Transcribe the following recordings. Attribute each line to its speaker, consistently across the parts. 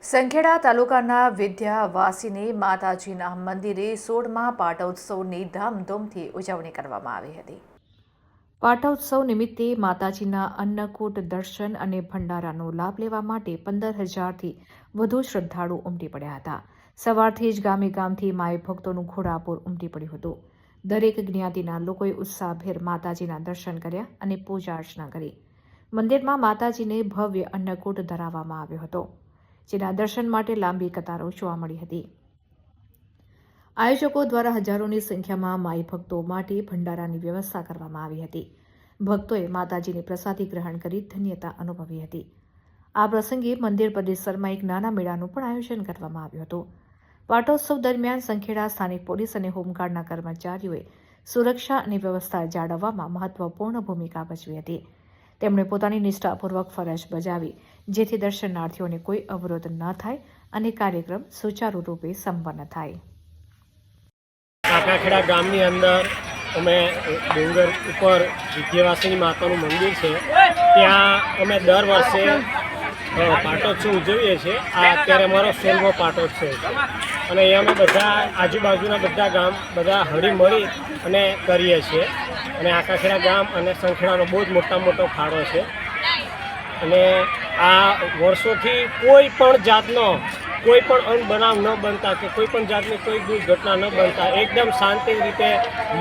Speaker 1: સંખેડા તાલુકાના વિદ્યાવાસીની માતાજીના મંદિરે 16મા પાટોત્સવની ધામધૂમથી ઉજવણી કરવામાં આવી હતી। પાટોત્સવ નિમિત્તે માતાજીના અન્નકૂટ દર્શન અને ભંડારાનો લાભ લેવા માટે 15,000થી વધુ શ્રદ્ધાળુ ઉમટી પડ્યા હતા। સવારથી જ ગામે ગામથી માય ભક્તોનું ઘોડાપૂર ઉમટી પડ્યું હતું। દરેક જ્ઞાતિના લોકોએ ઉત્સાહભેર માતાજીના દર્શન કર્યા અને પૂજા અર્ચના કરી। મંદિરમાં માતાજીને ભવ્ય અન્નકૂટ ધરાવવામાં આવ્યો હતો, જેના દર્શન માટે લાંબી કતારો જોવા મળી હતી। આયોજકો દ્વારા હજારોની સંખ્યામાં માઈ ભક્તો માટે ભંડારાની વ્યવસ્થા કરવામાં આવી હતી। ભક્તોએ માતાજીની પ્રસાદી ગ્રહણ કરી ધન્યતા અનુભવી હતી। આ પ્રસંગે મંદિર પરિસરમાં એક નાના મેળાનું પણ આયોજન કરવામાં આવ્યું હતું। પાટોત્સવ દરમિયાન સંખેડા સ્થાનિક પોલીસ અને હોમગાર્ડના કર્મચારીઓએ સુરક્ષા અને વ્યવસ્થા જાળવવામાં મહત્વપૂર્ણ ભૂમિકા ભજવી હતી। તેમણે પોતાની નિષ્ઠાપૂર્વક ફરજ બજાવી, જેથી દર્શનાર્થીઓને કોઈ અવરોધ ન થાય અને કાર્યક્રમ સુચારુ રૂપે સંપન્ન થાય।
Speaker 2: કાકાખેડા ગામની અંદર અમે ડુંગર ઉપર વિદ્યાવાસીની માતાનું મંદિર છે, ત્યાં અમે દર વર્ષે પાટોત્સવ ઉજવીએ છીએ। આ અત્યારે અમારો 16મો પાટોત્સવ છે અને એ અમે બધા આજુબાજુના બધા ગામ બધા હળીમળી અને કરીએ છીએ અને કાકાખેડા ગામ અને સંખેડાનો બહુ જ મોટો ફાળો છે અને આ વર્ષોથી કોઈ પણ જાતનો કોઈ પણ અનબનાવ ન બનતા કે કોઈ પણ જાતની કોઈ દુર્ઘટના ન બનતા એકદમ શાંતિ રીતે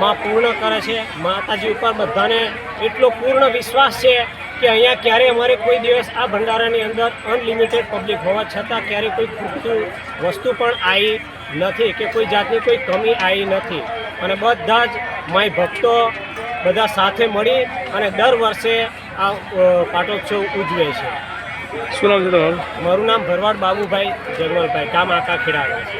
Speaker 2: માં પૂર્ણ કરે છે। માતાજી ઉપર બધાને એટલો પૂર્ણ વિશ્વાસ છે કે અહીંયા ક્યારેય અમારે કોઈ દિવસ આ ભંડારાની અંદર અનલિમિટેડ પબ્લિક હોવા છતાં ક્યારેય કોઈ ખૂટતું વસ્તુ પણ આવી નથી કે કોઈ જાતની કોઈ કમી આવી નથી અને બધા જ માય ભક્તો બધા સાથે મળી અને દર વર્ષે આ પાટોત્સવ ઉજવે છે।
Speaker 3: શું નામ છે તમારું?
Speaker 2: મારું નામ ભરવાડ બાબુભાઈ જગમલભાઈ, ગામ કાકાખેડા છે।